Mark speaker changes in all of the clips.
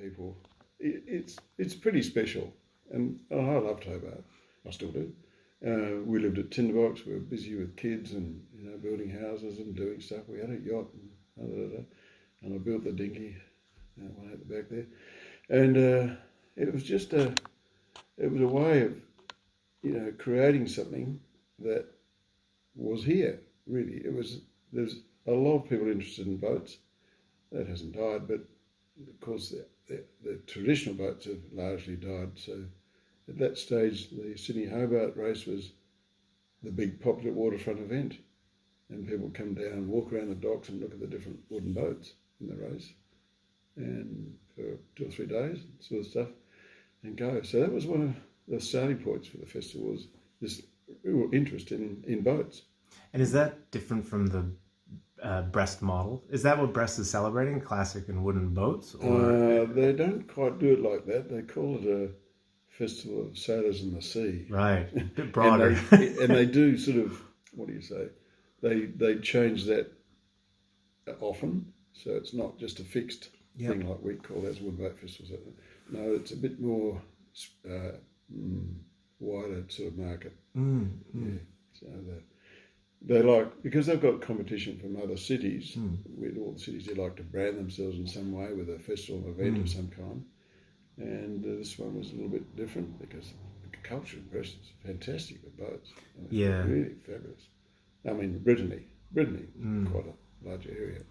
Speaker 1: people. It's pretty special, and I loved Hobart. I still do. We lived at Tinderbox. We were busy with kids and building houses and doing stuff. We had a yacht and I built the dinghy, one at the back there, and it was just a way of creating something that was here. Really, there's a lot of people interested in boats. That hasn't died, but of course the traditional boats have largely died. So at that stage, the Sydney Hobart race was the big popular waterfront event, and people come down and walk around the docks and look at the different wooden boats in the race, and for 2 or 3 days, sort of stuff, and go. So that was one of the starting points for the festival, was this real interest in boats.
Speaker 2: And is that different from the Brest model? Is that what Brest is celebrating, classic and wooden boats? Or
Speaker 1: they don't quite do it like that. They call it a festival of sailors in the sea.
Speaker 2: Right, a bit broader.
Speaker 1: and they do sort of, what do you say? They change that often, so it's not just a fixed thing like we call as wood boat festivals. No, it's a bit more wider sort of market. Yeah. So they like, because they've got competition from other cities. With all the cities, they like to brand themselves in some way with a festival event of some kind. And this one was a little bit different because the culture in Brest is fantastic with boats. Really fabulous. I mean, Brittany, quite a large area.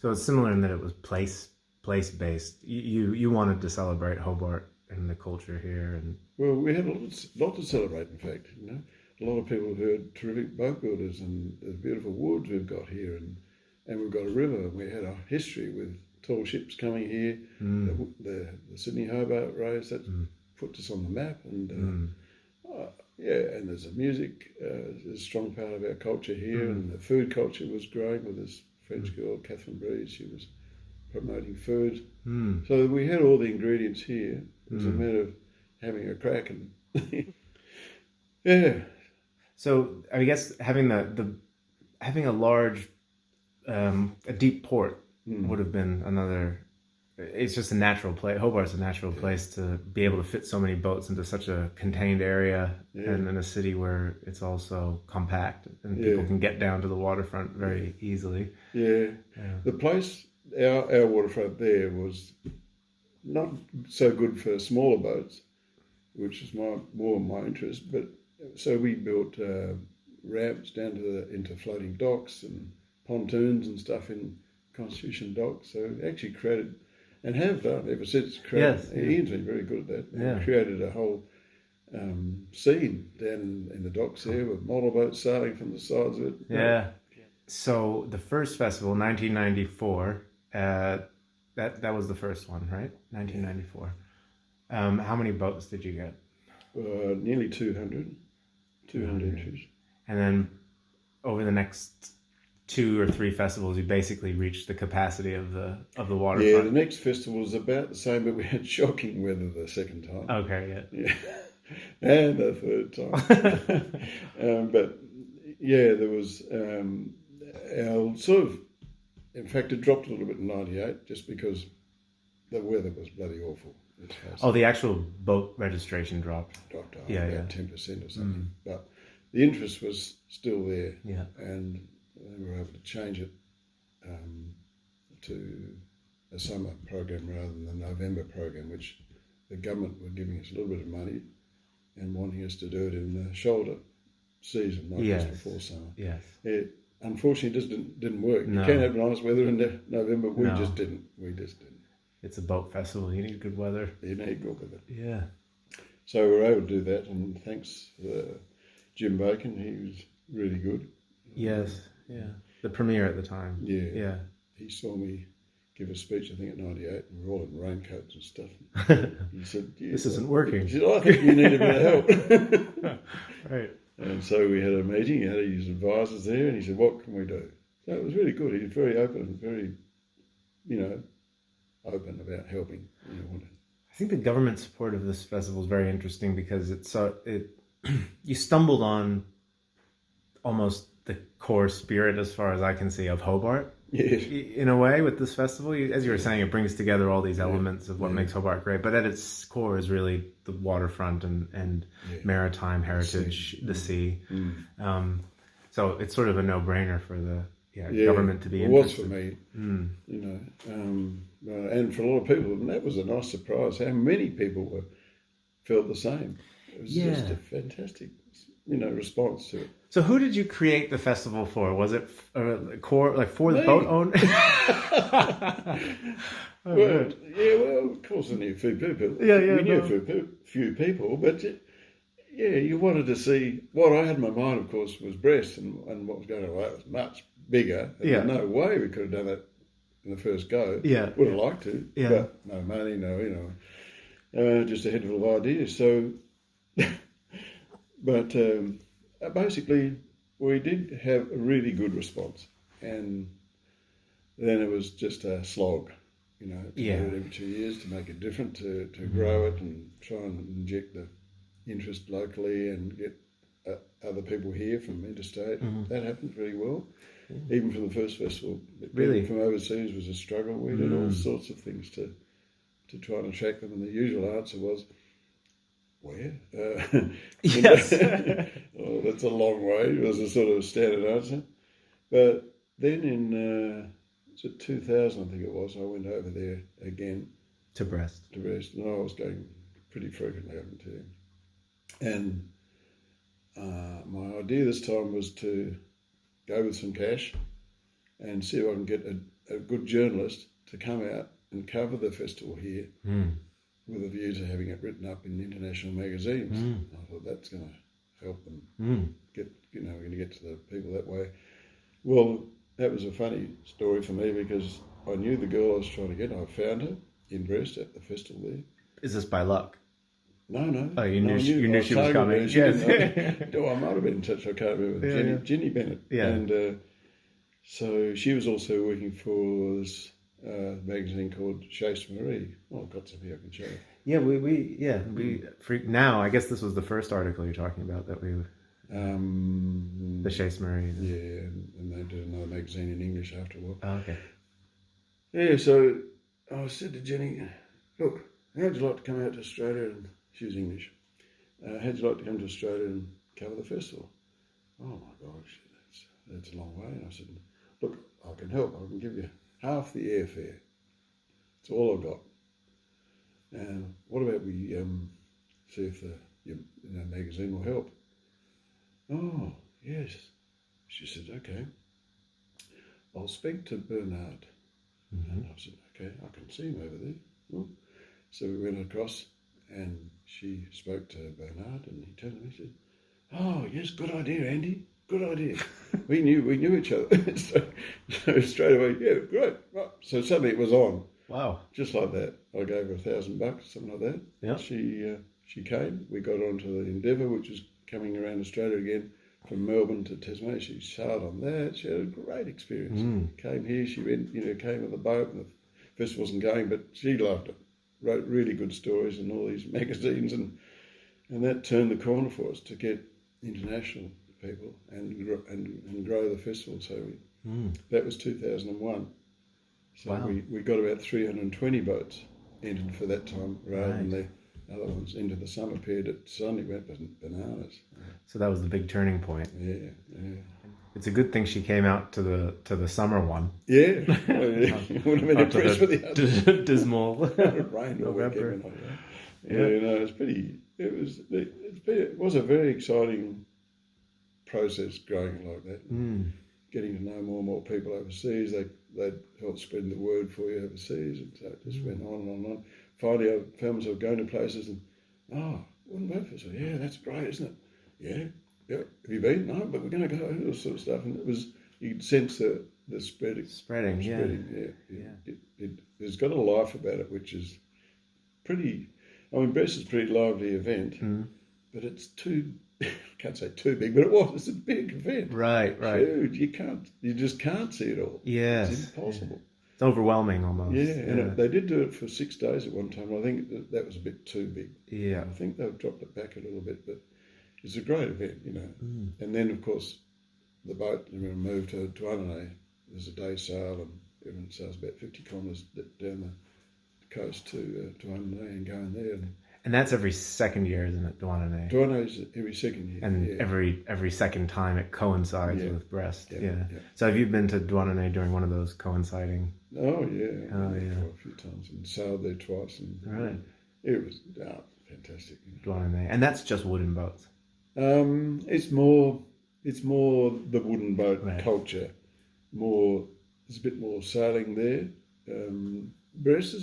Speaker 2: So it's similar in that it was place based. You wanted to celebrate Hobart and the culture here, and
Speaker 1: well, we had a lot to celebrate. In fact, a lot of people who are terrific boat builders, and the beautiful woods we've got here, and we've got a river. We had a history with tall ships coming here. The Sydney Hobart race that put us on the map, and and there's a music, is a strong part of our culture here, and the food culture was growing with this French girl, Catherine Breeze. She was promoting food. So we had all the ingredients here. It was a matter of having a crack and yeah.
Speaker 2: So I guess having having a large, a deep port would have been another. It's just a natural place. Hobart's a natural place to be able to fit so many boats into such a contained area, and in a city where it's also compact and people can get down to the waterfront very easily. The place, our waterfront there was not so good for smaller boats, which is more my interest. But so we built ramps down into floating docks and pontoons and stuff in Constitution docks. So actually created, and have done ever since. Ian's been very good at that. Created a whole scene down in the docks there with model boats sailing from the sides of it. So the first festival, 1994, that was the first one, right? 1994. How many boats did you get?
Speaker 1: Nearly 200 entries.
Speaker 2: And then over the next 2 or 3 festivals, you basically reached the capacity of the waterfront.
Speaker 1: Yeah, the next festival was about the same, but we had shocking weather the second time.
Speaker 2: Okay,
Speaker 1: yeah. And the third time. But yeah, there was our sort of, in fact, it dropped a little bit in 98 just because the weather was bloody awful.
Speaker 2: Oh, the actual boat registration dropped
Speaker 1: about 10% or something. But the interest was still there. And we were able to change it to a summer program rather than the November program, which the government were giving us a little bit of money and wanting us to do it in the shoulder season, not just before summer. It unfortunately just didn't work. You can't have nice weather in November. We just didn't.
Speaker 2: It's a boat festival. You need good weather.
Speaker 1: You need good weather.
Speaker 2: Yeah.
Speaker 1: So we were able to do that, and thanks to Jim Bacon, he was really good.
Speaker 2: Yes. The premier at the time.
Speaker 1: Yeah. He saw me give a speech, I think, at 98, and we were all in raincoats and stuff. He said,
Speaker 2: "This isn't working."
Speaker 1: He said, "I think you need a bit of help."
Speaker 2: Right.
Speaker 1: And so we had a meeting. He had his advisors there, and he said, "What can we do?" So it was really good. He was very open and very, open about helping.
Speaker 2: I think the government support of this festival is very interesting because you stumbled on almost the core spirit, as far as I can see, of Hobart, in a way with this festival. As you were saying, it brings together all these elements of what makes Hobart great, but at its core is really the waterfront and maritime heritage, the sea. So it's sort of a no-brainer for the government to be interested.
Speaker 1: It was for me, you know, and for a lot of people, and that was a nice surprise how many people felt the same. It was just a fantastic, response to it.
Speaker 2: So who did you create the festival for? Was it core for the boat owner?
Speaker 1: Of course I knew a few people. We knew a few people, but you wanted to see. What I had in my mind, of course, was Brest and what was going on. It was much bigger. And no way we could have done that in the first go. Would have liked to, but no money, just a head full of ideas. So, but basically, we did have a really good response, and then it was just a slog, to do it every 2 years to make it different, to grow it and try and inject the interest locally and get other people here from interstate. That happened very well. Even from the first festival.
Speaker 2: Really?
Speaker 1: From overseas was a struggle. We did all sorts of things to try and attract them, and the usual answer was, where?
Speaker 2: Yes.
Speaker 1: Oh, that's a long way. It was a sort of standard answer. But then in 2000, I think it was, I went over there again.
Speaker 2: To Brest.
Speaker 1: And I was going pretty frequently, I can tell you. And my idea this time was to go with some cash and see if I can get a good journalist to come out and cover the festival here with a view to having it written up in international magazines. I thought that's going to help them get, we're going to get to the people that way. Well, that was a funny story for me because I knew the girl I was trying to get. I found her in Brest at the festival there.
Speaker 2: Is this by luck?
Speaker 1: No.
Speaker 2: Oh, you knew she was coming.
Speaker 1: Yes. I might have been in touch. I can't remember. Jenny Bennett.
Speaker 2: Yeah.
Speaker 1: And so she was also working for this magazine called Chase Marie. Oh, I've got some here I can show you.
Speaker 2: Yeah, we now. I guess this was the first article you're talking about that we. The Chase Marie.
Speaker 1: Yeah, and they did another magazine in English after a while.
Speaker 2: Oh, okay.
Speaker 1: Yeah, so I said to Jenny, look, how'd you like to come out to Australia? And she was English. How'd you like to come to Australia and cover the festival? Oh my gosh, that's a long way. And I said, look, I can help. I can give you half the airfare. That's all I've got. And what about we see if your magazine will help? Oh, yes. She said, okay. I'll speak to Bernard. And I said, okay, I can see him over there. Well, so we went across and she spoke to Bernard and he turned to me and said, oh, yes, good idea, Andy. Good idea. we knew each other. so straight away, yeah, great. Right. So suddenly it was on.
Speaker 2: Wow. Just
Speaker 1: like that. I gave her $1,000, something like that.
Speaker 2: Yeah.
Speaker 1: She came. We got onto the Endeavour, which was coming around Australia again from Melbourne to Tasmania. She sailed on that. She had a great experience. Came here. She went, came with a boat, and the festival wasn't going, but she loved it. Wrote really good stories in all these magazines, and that turned the corner for us to get international people and grow the festival. So that was 2001. So
Speaker 2: wow.
Speaker 1: we got about 320 boats entered for that time, rather than the other ones into the summer period. It suddenly went bananas.
Speaker 2: So that was the big turning point.
Speaker 1: Yeah.
Speaker 2: It's a good thing she came out to the summer one.
Speaker 1: Yeah. Would have been impressed with the other.
Speaker 2: Dismal
Speaker 1: rain
Speaker 2: November.
Speaker 1: It was a very exciting process growing like that. Getting to know more and more people overseas. They'd help spread the word for you overseas, and so it just went on and on and on. Finally, I found myself going to places and, Wooden Boat Festival, yeah, that's great, isn't it? Yeah. Have you been? No, but we're going to go, all this sort of stuff. And it was, you could sense the spreading. Yeah. There's got a life about it, which is pretty, Brest is a pretty lively event, but it's too, I can't say too big, but it's a big event.
Speaker 2: Right.
Speaker 1: Huge. You just can't see it all.
Speaker 2: Yes.
Speaker 1: It's impossible.
Speaker 2: It's overwhelming almost.
Speaker 1: Yeah, and they did do it for 6 days at one time. I think that was a bit too big.
Speaker 2: Yeah.
Speaker 1: I think they've dropped it back a little bit, but it's a great event, And then, of course, the boat moved to Tuanane there's a day sail, and everyone sails about 50 kilometres down the coast to Duanay and go in there.
Speaker 2: And that's every second year, isn't it, Duanay?
Speaker 1: Duanay is every second year.
Speaker 2: And every second time it coincides with Brest. Yeah. So have you been to Duanay during one of those coinciding?
Speaker 1: Oh, yeah. Quite a few times, and sailed there twice. And
Speaker 2: right.
Speaker 1: It was fantastic.
Speaker 2: Duanay. And that's just wooden boats?
Speaker 1: It's more the wooden boat culture. There's a bit more sailing there. Brest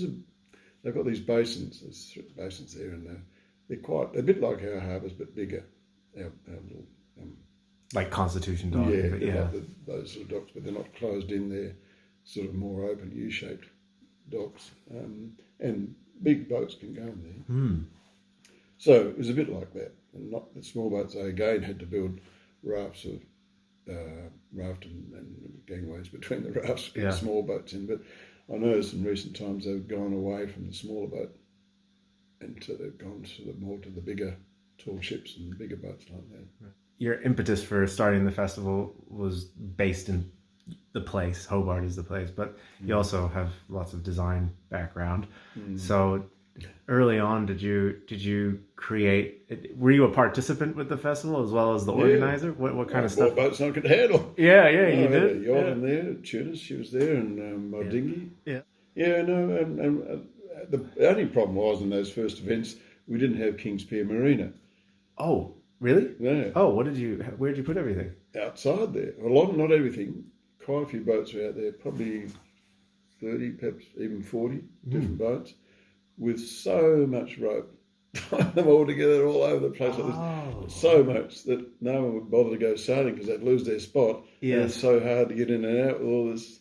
Speaker 1: they've got these basins. There's basins there, and they're a bit like our harbours, but bigger. Our little,
Speaker 2: like Constitution Dock.
Speaker 1: Yeah. Like those sort of docks, but they're not closed in. They're sort of more open, U-shaped docks, and big boats can go in there.
Speaker 2: Mm.
Speaker 1: So it was a bit like that. And not the small boats. They again had to build rafts of raft and gangways between the rafts and the small boats in. But I noticed in recent times they've gone away from the smaller boat, and they've gone more to the bigger, tall ships and bigger boats like that.
Speaker 2: Your impetus for starting the festival was based in the place. Hobart is the place, but you also have lots of design background. So early on, did you create? Were you a participant with the festival as well as the organizer? What kind of stuff?
Speaker 1: Boats I could handle.
Speaker 2: Yeah, you did.
Speaker 1: A yacht in there, Tunis, she was there, and my dinghy. Yeah, no, and the only problem was in those first events we didn't have Kings Pier Marina.
Speaker 2: Oh, really?
Speaker 1: Yeah.
Speaker 2: Oh, where'd you put everything?
Speaker 1: Outside there. Not everything. Quite a few boats were out there, probably 30, perhaps even 40 different boats, with so much rope, tying them all together all over the place. So much that no one would bother to go sailing because they'd lose their spot.
Speaker 2: Yeah.
Speaker 1: And it's so hard to get in and out with all this.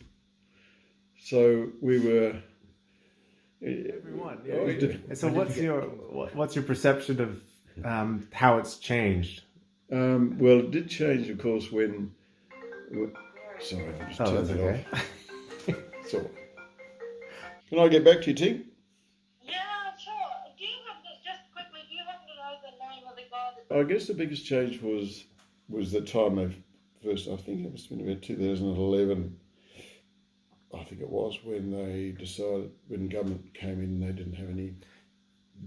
Speaker 1: So we were...
Speaker 2: Everyone. Yeah. So what's your perception of how it's changed?
Speaker 1: Well, it did change, of course, when sorry, I'll just turn that off. So, can I get back to you, Ting?
Speaker 3: Yeah, sure. Do you happen to know the name of the guy that...
Speaker 1: I guess the biggest change was the time they first, I think it must have been about 2011, I think it was, when they decided, when government came in, they didn't have any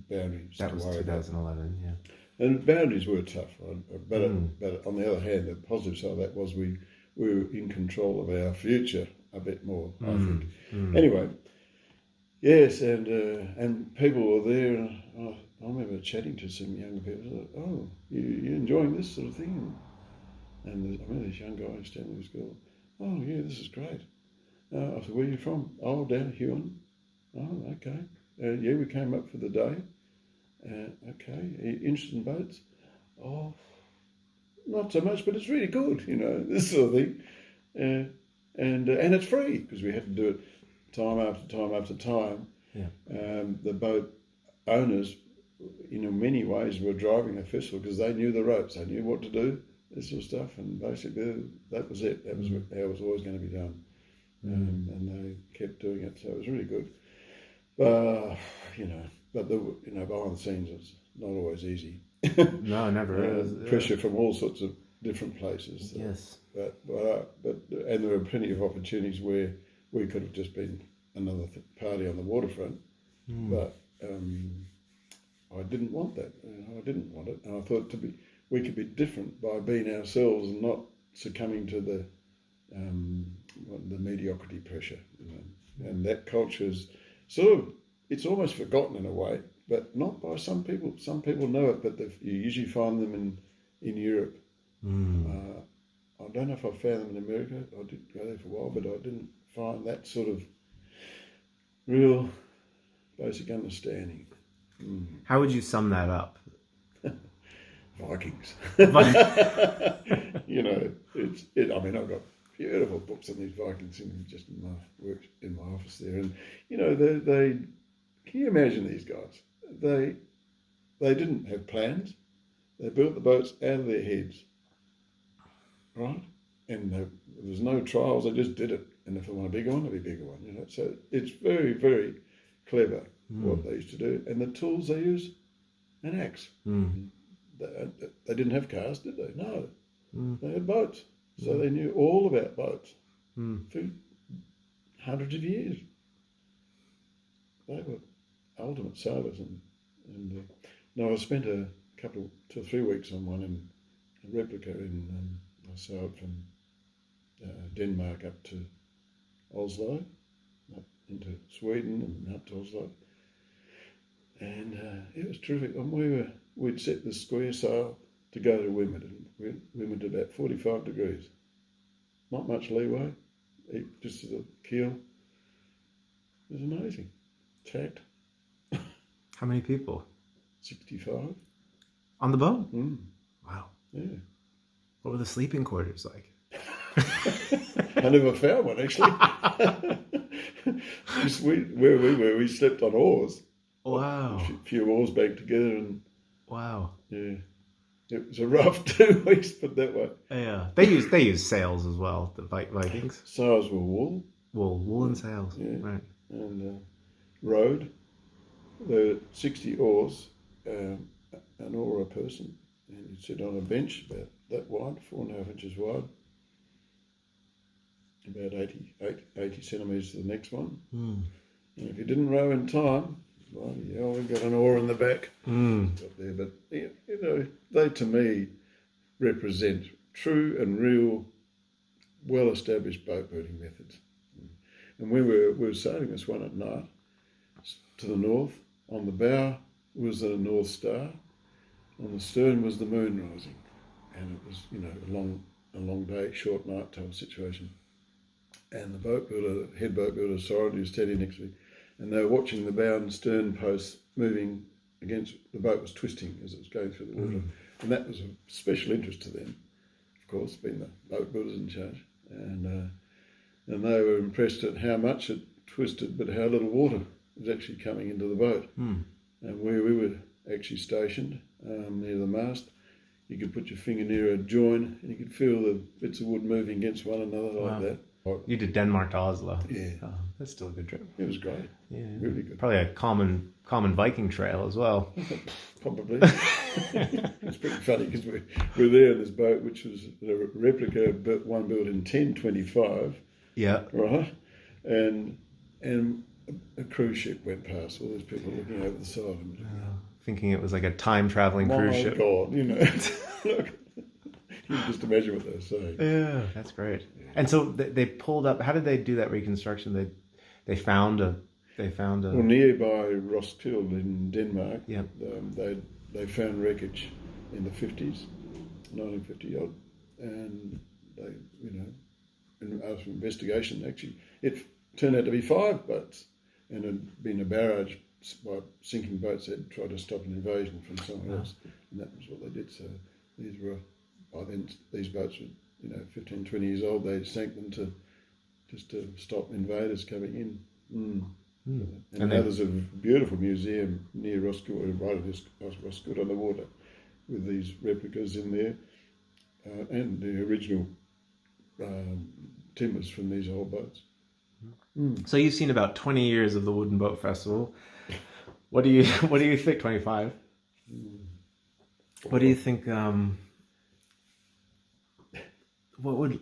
Speaker 1: boundaries.
Speaker 2: That was 2011, yeah.
Speaker 1: And boundaries were tough, but on the other hand, the positive side of that was we were in control of our future a bit more, I think. Anyway, yes, and people were there, and I remember chatting to some younger people. Like, oh, you enjoying this sort of thing? And I remember this young guy standing with this girl. Oh, yeah, this is great. I said, where are you from? Oh, down Huon. Oh, okay. Yeah, we came up for the day. Okay, are you interested in boats? Oh, not so much, but it's really good, this sort of thing. And it's free, because we had to do it time after time after time.
Speaker 2: Yeah.
Speaker 1: The boat owners, in many ways, were driving the festival because they knew the ropes, they knew what to do, this sort of stuff, and basically that was it. That was how it was always going to be done. And they kept doing it, so it was really good. But behind the scenes, it's not always easy.
Speaker 2: No, it never is.
Speaker 1: Pressure from all sorts of different places.
Speaker 2: Yes.
Speaker 1: But and there were plenty of opportunities where we could have just been another party on the waterfront, but I didn't want that. I didn't want it, and I thought we could be different by being ourselves and not succumbing to the mediocrity pressure. And that culture is it's almost forgotten in a way, but not by some people. Some people know it, but you usually find them in Europe. I don't know if I found them in America. I did go there for a while, but I didn't find that sort of real basic understanding.
Speaker 2: How would you sum that up?
Speaker 1: Vikings. I've got beautiful books on these Vikings in my work in my office there, and they can you imagine these guys? They didn't have plans. They built the boats out of their heads, right? And there was no trials. They just did it. And if they want a bigger one, it'll be a bigger one. So it's very, very clever what they used to do. And the tools they use, an axe. They didn't have cars, did they? No. They had boats. So they knew all about boats. for hundreds of years. They were ultimate sailors, and no, I spent a couple 2 or 3 weeks on one in a replica in I sailed from Denmark up to Oslo, up into Sweden and up to Oslo, and it was terrific. And we'd set the square sail to go to Wimbledon. Wimbledon about 45 degrees, not much leeway, just the keel. It was amazing. Tacked.
Speaker 2: How many people
Speaker 1: 65.
Speaker 2: on the boat?
Speaker 1: Mm.
Speaker 2: Wow.
Speaker 1: Yeah.
Speaker 2: What were the sleeping quarters like?
Speaker 1: I never found one actually. Where we were, we slept on oars.
Speaker 2: Wow.
Speaker 1: A few oars back together, and
Speaker 2: Wow.
Speaker 1: yeah, it was a rough 2 weeks, put that way.
Speaker 2: Yeah. They use sails as well, the Vikings.
Speaker 1: Sails were wool.
Speaker 2: Woolen sails.
Speaker 1: Yeah.
Speaker 2: Right.
Speaker 1: And rowed. There were 60 oars, an oar a person, and you'd sit on a bench about that wide, 4.5 inches wide, about 80 centimetres to the next one.
Speaker 2: Mm.
Speaker 1: And if you didn't row in time, well, yeah, we got an oar in the back up there. But you know, they to me represent true and real, well-established boat-building methods. And we were sailing this one at night to the north. On the bow was the North Star. On the stern was the moon rising, and it was, you know, a long day, short night type situation. And the boat builder, head boat builder, Soren, who's steady next to me, and they were watching the bow and stern posts moving against, the boat was twisting as it was going through the water. And that was of special interest to them, of course, being the boat builders in charge. And they were impressed at how much it twisted, but how little water was actually coming into the boat. And where we were actually stationed, near the mast, you could put your finger near a join and you could feel the bits of wood moving against one another like that.
Speaker 2: You did Denmark to Oslo.
Speaker 1: Yeah.
Speaker 2: Oh, that's still a good trip.
Speaker 1: It was great.
Speaker 2: Yeah.
Speaker 1: Really good.
Speaker 2: Probably a common Viking trail as well.
Speaker 1: Probably. It's pretty funny because we were there in this boat, which was a replica, but one built in 1025.
Speaker 2: Yeah.
Speaker 1: Right. And a cruise ship went past, all these people looking over the side of them.
Speaker 2: Thinking it was like a time-traveling cruise ship.
Speaker 1: Oh, God, you know. Look, you can just imagine what they were saying.
Speaker 2: Yeah, that's great. And so they pulled up. How did they do that reconstruction? They found a.
Speaker 1: Well, nearby Roskilde in Denmark,
Speaker 2: Yep.
Speaker 1: they found wreckage in the 50s, 1950 odd, and they, you know, after investigation, actually, it turned out to be 5 boats, and had been a barrage by sinking boats that tried to stop an invasion from somewhere else, and that was what they did. So these were, by then, these boats were, you know, 15, 20 years old. They sank them to stop invaders coming in. And now there's a beautiful museum near Roskilde, right at Roskilde on the water, with these replicas in there, and the original timbers from these old boats.
Speaker 2: So you've seen about 20 years of the Wooden Boat Festival. What do you think? 25. What do you think? What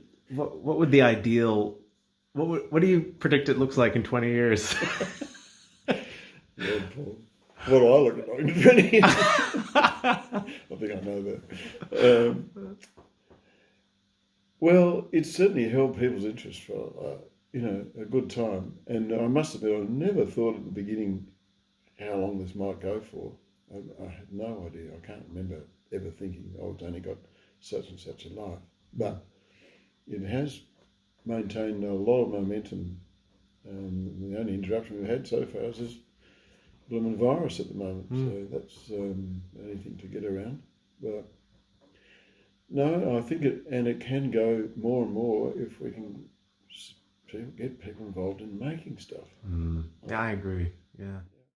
Speaker 2: would the ideal? What do you predict it looks like in 20 years?
Speaker 1: Yeah, Paul. What do I look like in 20 years? I think I know that. Well, it's certainly held people's interest for you know, a good time. And I must admit, I never thought at the beginning how long this might go for. I had no idea. I can't remember ever thinking, oh, it's only got such and such a life. But it has maintained a lot of momentum. The only interruption we've had so far is this blooming virus at the moment. So that's the only thing to get around. But no, I think it can go more and more if we can get people involved in making stuff.
Speaker 2: Yeah, I agree. Yeah.